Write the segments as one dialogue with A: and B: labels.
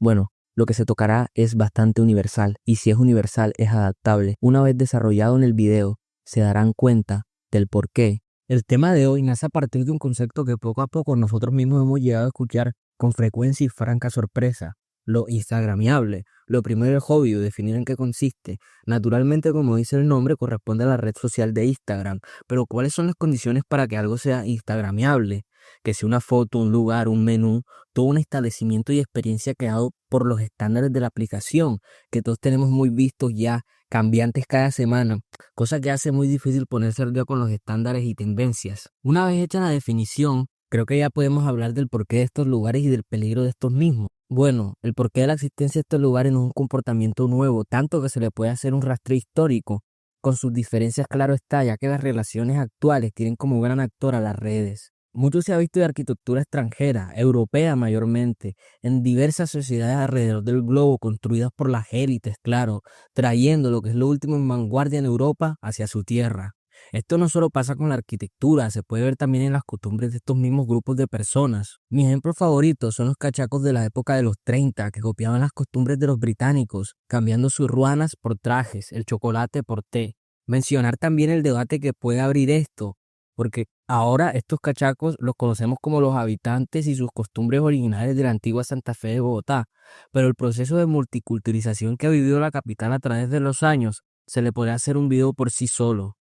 A: Bueno, lo que se tocará es bastante universal, y si es universal es adaptable. Una vez desarrollado en el video, se darán cuenta del por qué. El tema de hoy nace a partir de un concepto que poco a poco nosotros mismos hemos llegado a escuchar con frecuencia y franca sorpresa: lo instagramiable. Lo primero es obvio, definir en qué consiste. Naturalmente, como dice el nombre, corresponde a la red social de Instagram, pero ¿cuáles son las condiciones para que algo sea instagramiable? Que sea una foto, un lugar, un menú, todo un establecimiento y experiencia creado por los estándares de la aplicación, que todos tenemos muy vistos ya, cambiantes cada semana, cosa que hace muy difícil ponerse al día con los estándares y tendencias. Una vez hecha la definición, creo que ya podemos hablar del porqué de estos lugares y del peligro de estos mismos. Bueno, el porqué de la existencia de estos lugares no es un comportamiento nuevo, tanto que se le puede hacer un rastreo histórico. Con sus diferencias, claro está, ya que las relaciones actuales tienen como gran actor a las redes. Mucho se ha visto de arquitectura extranjera, europea mayormente, en diversas sociedades alrededor del globo, construidas por las élites, claro, trayendo lo que es lo último en vanguardia en Europa hacia su tierra. Esto no solo pasa con la arquitectura, se puede ver también en las costumbres de estos mismos grupos de personas. Mi ejemplo favorito son los cachacos de la época de los 30, que copiaban las costumbres de los británicos, cambiando sus ruanas por trajes, el chocolate por té. Mencionar también el debate que puede abrir esto, porque ahora estos cachacos los conocemos como los habitantes y sus costumbres originales de la antigua Santa Fe de Bogotá, pero el proceso de multiculturalización que ha vivido la capital a través de los años se le podría hacer un video por sí solo.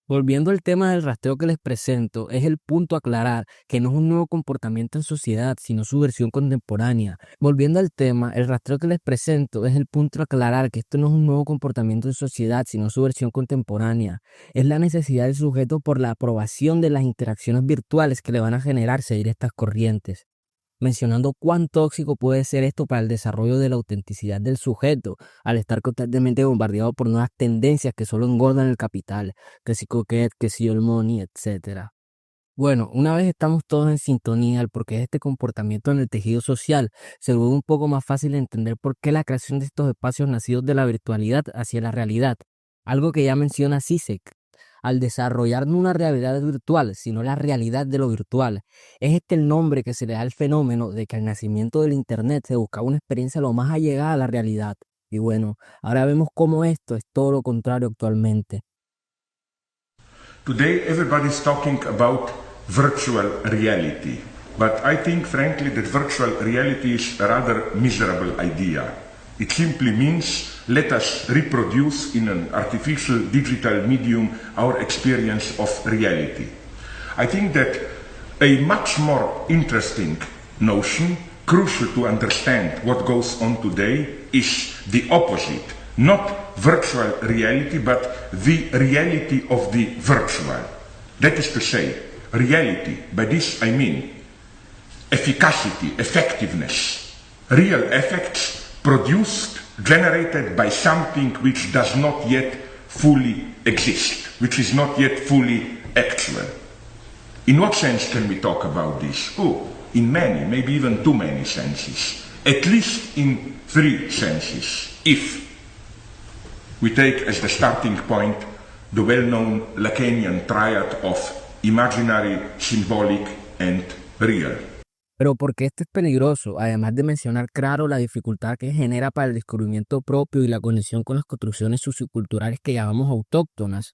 A: Volviendo al tema del rastreo que les presento, es el punto a aclarar que no es un nuevo comportamiento en sociedad, sino su versión contemporánea. Volviendo al tema, el rastreo que les presento es el punto a aclarar que esto no es un nuevo comportamiento en sociedad, sino su versión contemporánea. Es la necesidad del sujeto por la aprobación de las interacciones virtuales que le van a generar seguir estas corrientes, mencionando cuán tóxico puede ser esto para el desarrollo de la autenticidad del sujeto, al estar constantemente bombardeado por nuevas tendencias que solo engordan el capital, que si coquette, que si el money, etc. Bueno, una vez estamos todos en sintonía al porqué de este comportamiento en el tejido social, se vuelve un poco más fácil entender por qué la creación de estos espacios nacidos de la virtualidad hacia la realidad, algo que ya menciona Zizek. Al desarrollar no una realidad virtual, sino la realidad de lo virtual. Es este el nombre que se le da al fenómeno de que al nacimiento del Internet se buscaba una experiencia lo más allegada a la realidad. Y bueno, ahora vemos cómo esto es todo lo contrario actualmente.
B: Today everybody's talking about virtual reality, but I think frankly that virtual reality is a rather miserable idea. It simply means let us reproduce in an artificial digital medium our experience of reality. I think that a much more interesting notion, crucial to understand what goes on today, is the opposite. Not virtual reality, but the reality of the virtual. That is to say, reality, by this I mean efficacy, effectiveness, real effects produced, generated by something which does not yet fully exist, which is not yet fully actual. In what sense can we talk about this? Oh, in many, maybe even too many senses. At least in three senses. If we take as the starting point the well-known Lacanian triad of imaginary, symbolic, and real.
A: Pero porque esto es peligroso, además de mencionar claro la dificultad que genera para el descubrimiento propio y la conexión con las construcciones socioculturales que llamamos autóctonas.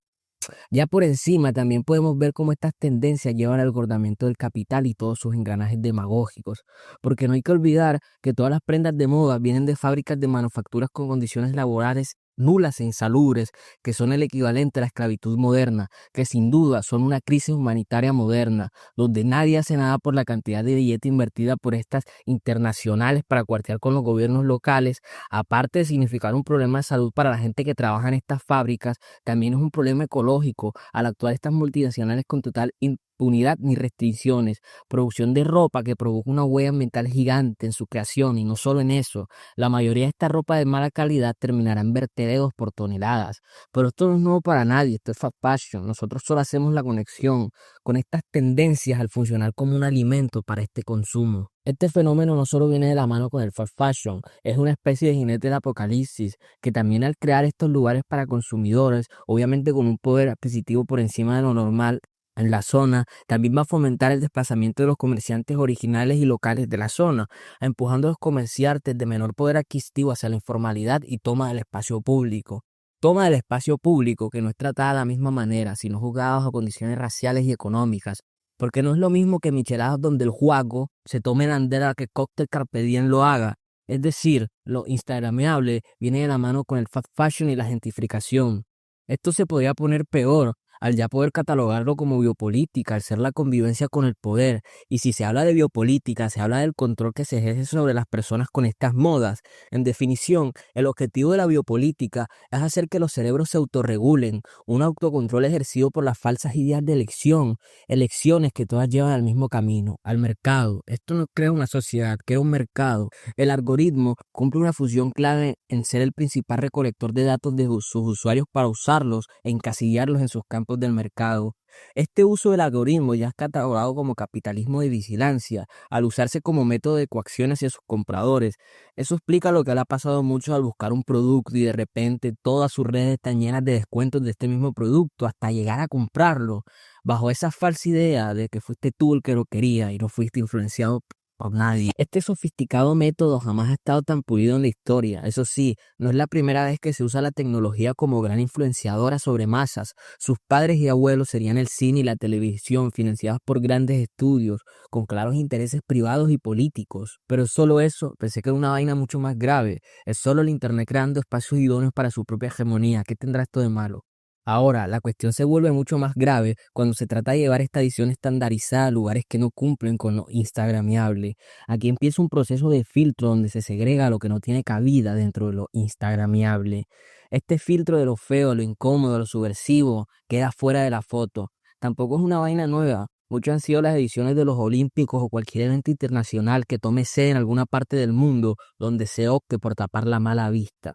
A: Ya por encima también podemos ver cómo estas tendencias llevan al engordamiento del capital y todos sus engranajes demagógicos, porque no hay que olvidar que todas las prendas de moda vienen de fábricas de manufacturas con condiciones laborales nulas e insalubres, que son el equivalente a la esclavitud moderna, que sin duda son una crisis humanitaria moderna, donde nadie hace nada por la cantidad de billete invertida por estas internacionales para cuartear con los gobiernos locales. Aparte de significar un problema de salud para la gente que trabaja en estas fábricas, también es un problema ecológico al actuar estas multinacionales con total impunidad ni restricciones. Producción de ropa que provoca una huella ambiental gigante en su creación, y no solo en eso, la mayoría de esta ropa de mala calidad terminará en vertederos por toneladas. Pero esto no es nuevo para nadie, esto es fast fashion. Nosotros solo hacemos la conexión con estas tendencias al funcionar como un alimento para este consumo. Este fenómeno no solo viene de la mano con el fast fashion, es una especie de jinete del apocalipsis, que también al crear estos lugares para consumidores, obviamente con un poder adquisitivo por encima de lo normal, en la zona, también va a fomentar el desplazamiento de los comerciantes originales y locales de la zona, empujando a los comerciantes de menor poder adquisitivo hacia la informalidad y toma del espacio público. Toma del espacio público que no es tratada de la misma manera, sino juzgada bajo condiciones raciales y económicas, porque no es lo mismo que micheladas donde el juaco se tome la bandera que Cóctel Carpe Diem lo haga. Es decir, lo instagrameable viene de la mano con el fast fashion y la gentrificación. Esto se podría poner peor al ya poder catalogarlo como biopolítica, al ser la convivencia con el poder. Y si se habla de biopolítica, se habla del control que se ejerce sobre las personas con estas modas. En definición, el objetivo de la biopolítica es hacer que los cerebros se autorregulen, un autocontrol ejercido por las falsas ideas de elección, elecciones que todas llevan al mismo camino, al mercado. Esto no crea una sociedad, crea un mercado. El algoritmo cumple una función clave en ser el principal recolector de datos de sus usuarios para usarlos e encasillarlos en sus campos del mercado. Este uso del algoritmo ya es catalogado como capitalismo de vigilancia, al usarse como método de coacción hacia sus compradores. Eso explica lo que le ha pasado mucho al buscar un producto y de repente todas sus redes están llenas de descuentos de este mismo producto hasta llegar a comprarlo, bajo esa falsa idea de que fuiste tú el que lo quería y no fuiste influenciado por nadie. Este sofisticado método jamás ha estado tan pulido en la historia. Eso sí, no es la primera vez que se usa la tecnología como gran influenciadora sobre masas. Sus padres y abuelos serían el cine y la televisión, financiados por grandes estudios, con claros intereses privados y políticos. Pero es solo eso, pensé que era una vaina mucho más grave. Es solo el internet creando espacios idóneos para su propia hegemonía. ¿Qué tendrá esto de malo? Ahora, la cuestión se vuelve mucho más grave cuando se trata de llevar esta edición estandarizada a lugares que no cumplen con lo instagramiable. Aquí empieza un proceso de filtro donde se segrega lo que no tiene cabida dentro de lo instagramiable. Este filtro de lo feo, lo incómodo, lo subversivo, queda fuera de la foto. Tampoco es una vaina nueva. Muchas han sido las ediciones de los Olímpicos o cualquier evento internacional que tome sede en alguna parte del mundo donde se opte por tapar la mala vista.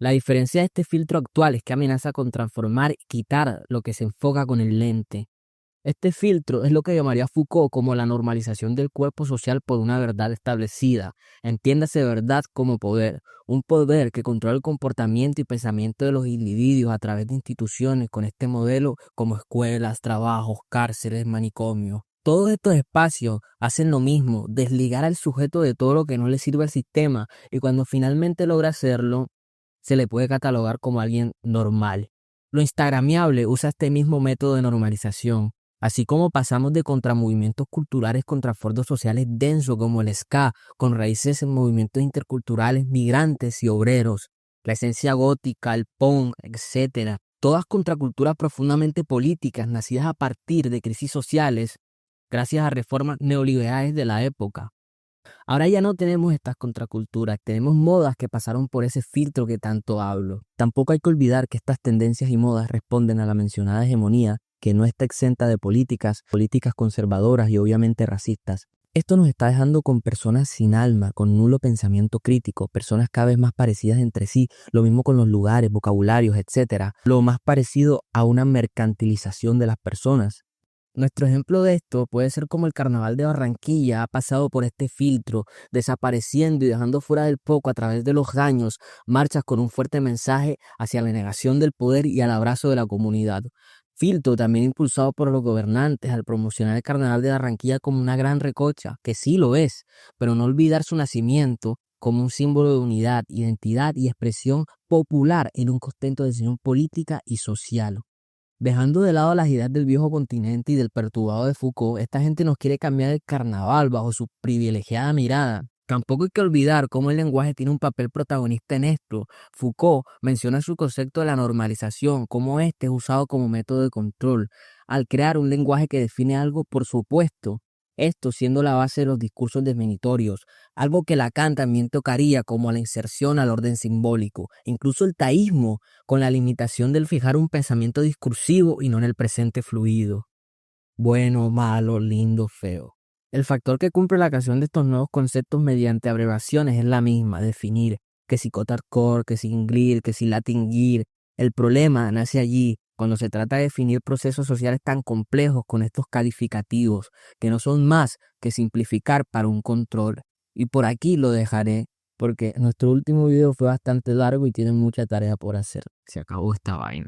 A: La diferencia de este filtro actual es que amenaza con transformar y quitar lo que se enfoca con el lente. Este filtro es lo que llamaría Foucault como la normalización del cuerpo social por una verdad establecida. Entiéndase verdad como poder, un poder que controla el comportamiento y pensamiento de los individuos a través de instituciones con este modelo como escuelas, trabajos, cárceles, manicomios. Todos estos espacios hacen lo mismo, desligar al sujeto de todo lo que no le sirve al sistema, y cuando finalmente logra hacerlo, se le puede catalogar como alguien normal. Lo instagramiable usa este mismo método de normalización, así como pasamos de contramovimientos culturales contra fondos sociales densos como el ska, con raíces en movimientos interculturales, migrantes y obreros, la esencia gótica, el punk, etc. Todas contraculturas profundamente políticas nacidas a partir de crisis sociales, gracias a reformas neoliberales de la época. Ahora ya no tenemos estas contraculturas, tenemos modas que pasaron por ese filtro que tanto hablo. Tampoco hay que olvidar que estas tendencias y modas responden a la mencionada hegemonía, que no está exenta de políticas conservadoras y obviamente racistas. Esto nos está dejando con personas sin alma, con nulo pensamiento crítico, personas cada vez más parecidas entre sí, lo mismo con los lugares, vocabularios, etc. Lo más parecido a una mercantilización de las personas. Nuestro ejemplo de esto puede ser como el Carnaval de Barranquilla ha pasado por este filtro, desapareciendo y dejando fuera del foco a través de los años marchas con un fuerte mensaje hacia la negación del poder y al abrazo de la comunidad. Filtro también impulsado por los gobernantes al promocionar el Carnaval de Barranquilla como una gran recocha, que sí lo es, pero no olvidar su nacimiento como un símbolo de unidad, identidad y expresión popular en un contexto de decisión política y social. Dejando de lado las ideas del viejo continente y del perturbado de Foucault, esta gente nos quiere cambiar el carnaval bajo su privilegiada mirada. Tampoco hay que olvidar cómo el lenguaje tiene un papel protagonista en esto. Foucault menciona su concepto de la normalización, cómo este es usado como método de control, al crear un lenguaje que define algo por supuesto. Esto siendo la base de los discursos definitorios, algo que Lacan también tocaría como la inserción al orden simbólico, incluso el taísmo, con la limitación del fijar un pensamiento discursivo y no en el presente fluido. Bueno, malo, lindo, feo. El factor que cumple la creación de estos nuevos conceptos mediante abreviaciones es la misma, definir que si Core, que si Ingrid, que si Latin Gear. El problema nace allí, cuando se trata de definir procesos sociales tan complejos con estos calificativos, que no son más que simplificar para un control. Y por aquí lo dejaré, porque nuestro último video fue bastante largo y tiene mucha tarea por hacer. Se acabó esta vaina.